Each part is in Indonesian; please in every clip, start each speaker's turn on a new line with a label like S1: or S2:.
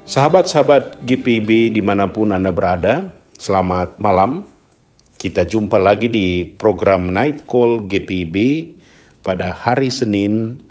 S1: Sahabat-sahabat GPIB dimanapun Anda berada, selamat malam. Kita jumpa lagi di program Night Call GPIB pada hari Senin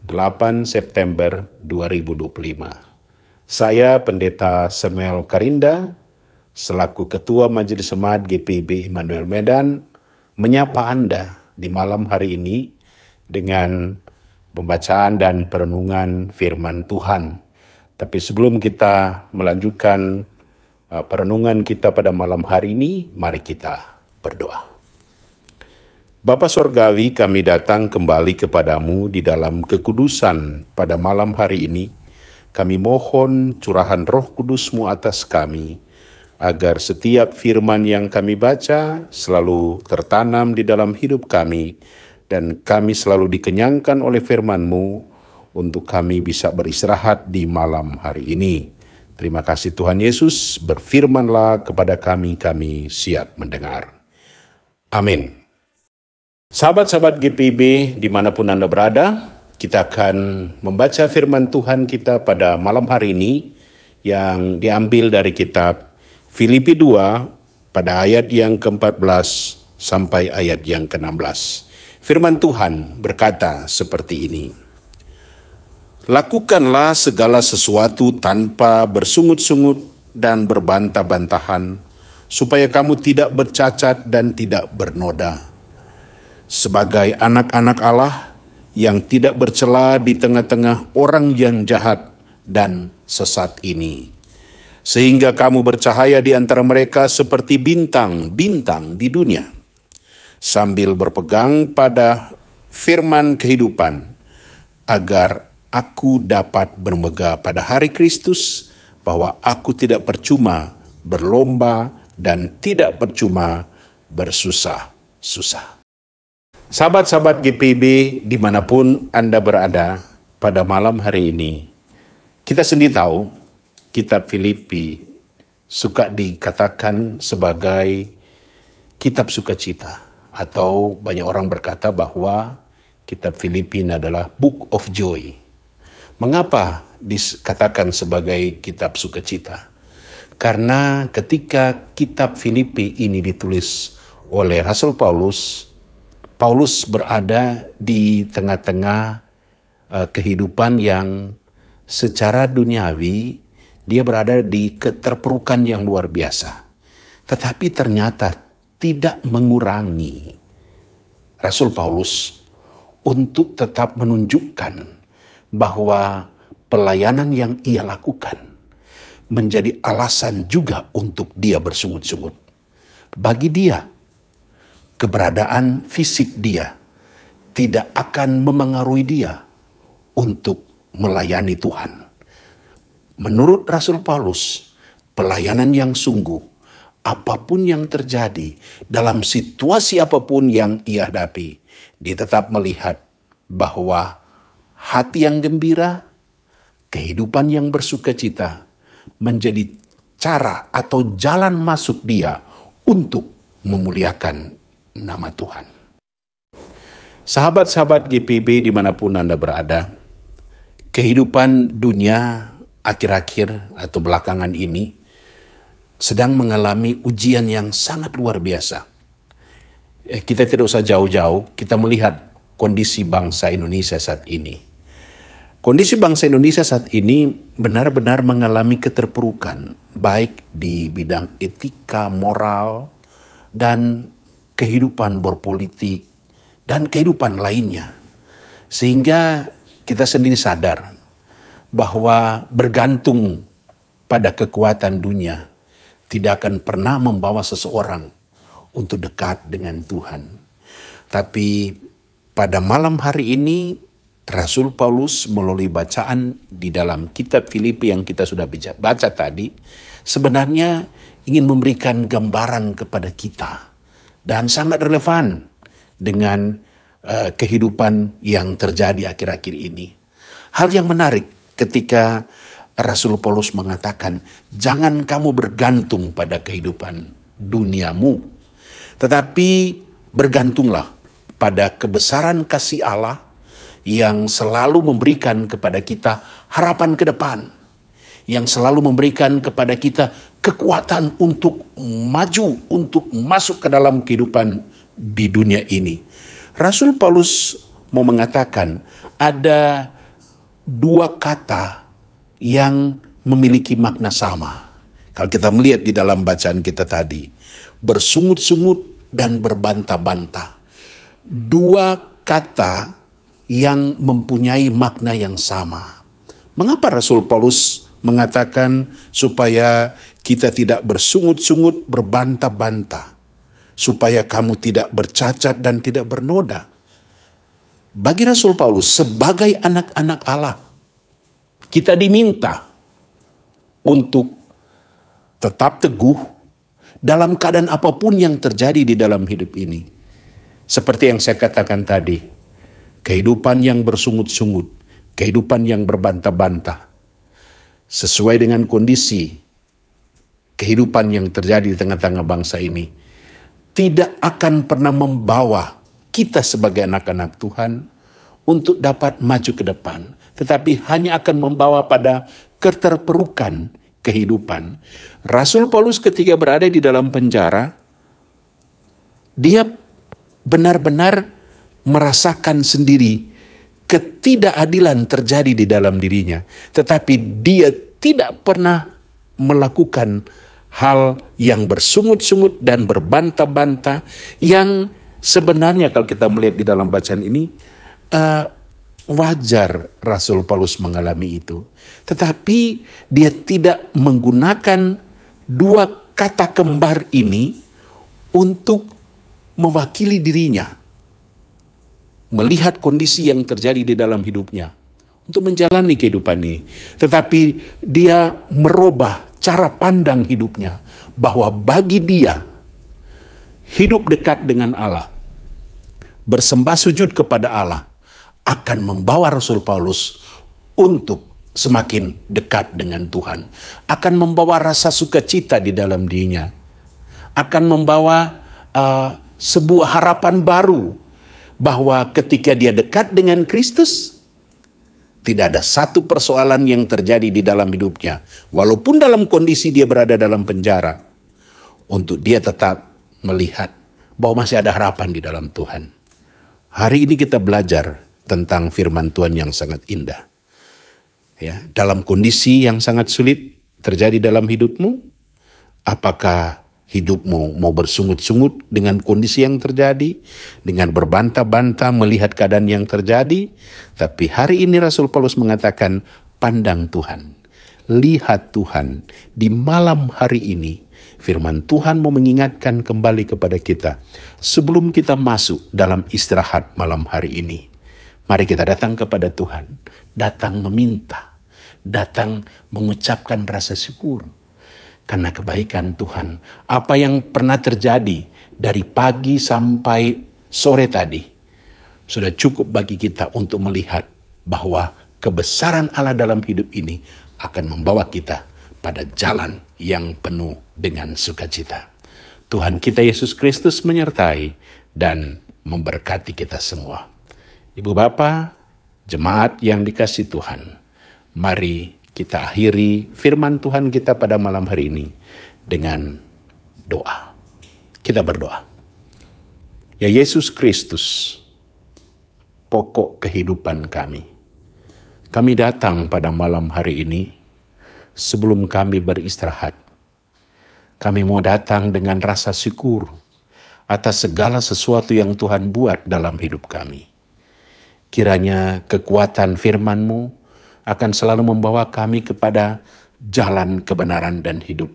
S1: 8 September 2025. Saya Pendeta Samuel Karinda, selaku Ketua Majelis Jemaat GPIB Immanuel Medan, menyapa Anda di malam hari ini dengan pembacaan dan perenungan firman Tuhan. Tapi sebelum kita melanjutkan perenungan kita pada malam hari ini, mari kita berdoa. Bapa Sorgawi, kami datang kembali kepadamu di dalam kekudusan pada malam hari ini. Kami mohon curahan Roh Kudus-Mu atas kami, agar setiap firman yang kami baca selalu tertanam di dalam hidup kami, dan kami selalu dikenyangkan oleh firman-Mu, untuk kami bisa beristirahat di malam hari ini. Terima kasih Tuhan Yesus, berfirmanlah kepada kami, kami siap mendengar. Amin. Sahabat-sahabat GPIB dimanapun Anda berada, kita akan membaca firman Tuhan kita pada malam hari ini yang diambil dari kitab Filipi 2 pada ayat yang ke-14 sampai ayat yang ke-16. Firman Tuhan berkata seperti ini. Lakukanlah segala sesuatu tanpa bersungut-sungut dan berbantah-bantahan, supaya kamu tidak bercacat dan tidak bernoda. Sebagai anak-anak Allah yang tidak bercela di tengah-tengah orang yang jahat dan sesat ini. Sehingga kamu bercahaya di antara mereka seperti bintang-bintang di dunia. Sambil berpegang pada firman kehidupan, agar aku dapat bermegah pada hari Kristus, bahwa aku tidak percuma berlomba dan tidak percuma bersusah-susah. Sahabat-sahabat GPIB dimanapun Anda berada pada malam hari ini, kita sendiri tahu kitab Filipi suka dikatakan sebagai kitab sukacita, atau banyak orang berkata bahwa kitab Filipi adalah Book of Joy. Mengapa dikatakan sebagai kitab sukacita? Karena ketika kitab Filipi ini ditulis oleh Rasul Paulus, Paulus berada di tengah-tengah kehidupan yang secara duniawi dia berada di keterpurukan yang luar biasa. Tetapi ternyata tidak mengurangi Rasul Paulus untuk tetap menunjukkan bahwa pelayanan yang ia lakukan menjadi alasan juga untuk dia bersungut-sungut. Bagi dia, keberadaan fisik dia tidak akan memengaruhi dia untuk melayani Tuhan. Menurut Rasul Paulus, pelayanan yang sungguh, apapun yang terjadi, dalam situasi apapun yang ia hadapi, dia tetap melihat bahwa hati yang gembira, kehidupan yang bersukacita menjadi cara atau jalan masuk dia untuk memuliakan nama Tuhan. Sahabat-sahabat GPIB dimanapun Anda berada, kehidupan dunia akhir-akhir atau belakangan ini sedang mengalami ujian yang sangat luar biasa. Kita tidak usah jauh-jauh, kita melihat kondisi bangsa Indonesia saat ini. Kondisi bangsa Indonesia saat ini benar-benar mengalami keterpurukan, baik di bidang etika, moral, dan kehidupan berpolitik, dan kehidupan lainnya. Sehingga kita sendiri sadar bahwa bergantung pada kekuatan dunia tidak akan pernah membawa seseorang untuk dekat dengan Tuhan. Tapi pada malam hari ini, Rasul Paulus melalui bacaan di dalam kitab Filipi yang kita sudah baca tadi, sebenarnya ingin memberikan gambaran kepada kita dan sangat relevan dengan kehidupan yang terjadi akhir-akhir ini. Hal yang menarik ketika Rasul Paulus mengatakan, jangan kamu bergantung pada kehidupan duniamu, tetapi bergantunglah pada kebesaran kasih Allah yang selalu memberikan kepada kita harapan ke depan, yang selalu memberikan kepada kita kekuatan untuk maju, untuk masuk ke dalam kehidupan di dunia ini. Rasul Paulus mau mengatakan ada dua kata yang memiliki makna sama. Kalau kita melihat di dalam bacaan kita tadi, bersungut-sungut dan berbantah-bantah. Dua kata yang mempunyai makna yang sama. Mengapa Rasul Paulus mengatakan supaya kita tidak bersungut-sungut, berbantah-bantah, supaya kamu tidak bercacat dan tidak bernoda? Bagi Rasul Paulus, sebagai anak-anak Allah, kita diminta untuk tetap teguh dalam keadaan apapun yang terjadi di dalam hidup ini. Seperti yang saya katakan tadi, kehidupan yang bersungut-sungut, kehidupan yang berbantah-bantah, sesuai dengan kondisi kehidupan yang terjadi di tengah-tengah bangsa ini, tidak akan pernah membawa kita sebagai anak-anak Tuhan untuk dapat maju ke depan, tetapi hanya akan membawa pada keterpurukan kehidupan. Rasul Paulus ketika berada di dalam penjara, dia benar-benar merasakan sendiri ketidakadilan terjadi di dalam dirinya, tetapi dia tidak pernah melakukan hal yang bersungut-sungut dan berbantah-bantah, yang sebenarnya kalau kita melihat di dalam bacaan ini, wajar Rasul Paulus mengalami itu. Tetapi dia tidak menggunakan dua kata kembar ini untuk mewakili dirinya, melihat kondisi yang terjadi di dalam hidupnya, untuk menjalani kehidupan ini. Tetapi dia merubah cara pandang hidupnya, bahwa bagi dia, hidup dekat dengan Allah, bersembah sujud kepada Allah, akan membawa Rasul Paulus untuk semakin dekat dengan Tuhan. Akan membawa rasa sukacita di dalam dirinya. Akan membawa sebuah harapan baru, bahwa ketika dia dekat dengan Kristus, tidak ada satu persoalan yang terjadi di dalam hidupnya, walaupun dalam kondisi dia berada dalam penjara, untuk dia tetap melihat bahwa masih ada harapan di dalam Tuhan. Hari ini kita belajar tentang firman Tuhan yang sangat indah. Ya, dalam kondisi yang sangat sulit terjadi dalam hidupmu, apakah hidupmu mau bersungut-sungut dengan kondisi yang terjadi, dengan berbantah-bantah melihat keadaan yang terjadi? Tapi hari ini Rasul Paulus mengatakan, pandang Tuhan, lihat Tuhan. Di malam hari ini, firman Tuhan mau mengingatkan kembali kepada kita, sebelum kita masuk dalam istirahat malam hari ini, mari kita datang kepada Tuhan, datang meminta, datang mengucapkan rasa syukur karena kebaikan Tuhan. Apa yang pernah terjadi dari pagi sampai sore tadi sudah cukup bagi kita untuk melihat bahwa kebesaran Allah dalam hidup ini akan membawa kita pada jalan yang penuh dengan sukacita. Tuhan kita Yesus Kristus menyertai dan memberkati kita semua. Ibu Bapa, jemaat yang dikasihi Tuhan, mari kita akhiri firman Tuhan kita pada malam hari ini dengan doa. Kita berdoa. Ya Yesus Kristus, pokok kehidupan kami. Kami datang pada malam hari ini sebelum kami beristirahat. Kami mau datang dengan rasa syukur atas segala sesuatu yang Tuhan buat dalam hidup kami. Kiranya kekuatan firman-Mu akan selalu membawa kami kepada jalan kebenaran dan hidup.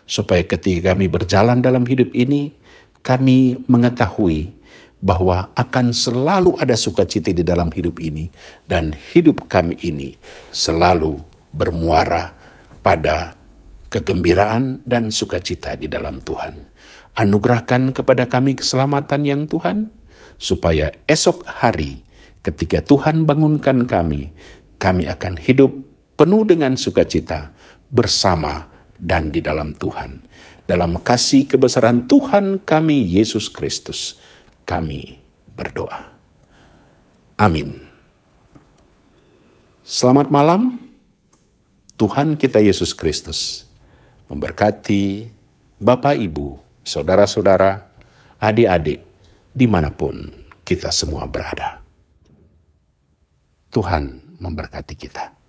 S1: Supaya ketika kami berjalan dalam hidup ini, kami mengetahui bahwa akan selalu ada sukacita di dalam hidup ini. Dan hidup kami ini selalu bermuara pada kegembiraan dan sukacita di dalam Tuhan. Anugerahkan kepada kami keselamatan yang Tuhan, supaya esok hari ketika Tuhan bangunkan kami akan hidup penuh dengan sukacita bersama dan di dalam Tuhan. Dalam kasih kebesaran Tuhan kami Yesus Kristus, kami berdoa. Amin. Selamat malam. Tuhan kita Yesus Kristus memberkati Bapak, Ibu, saudara-saudara, adik-adik, dimanapun kita semua berada. Tuhan memberkati kita.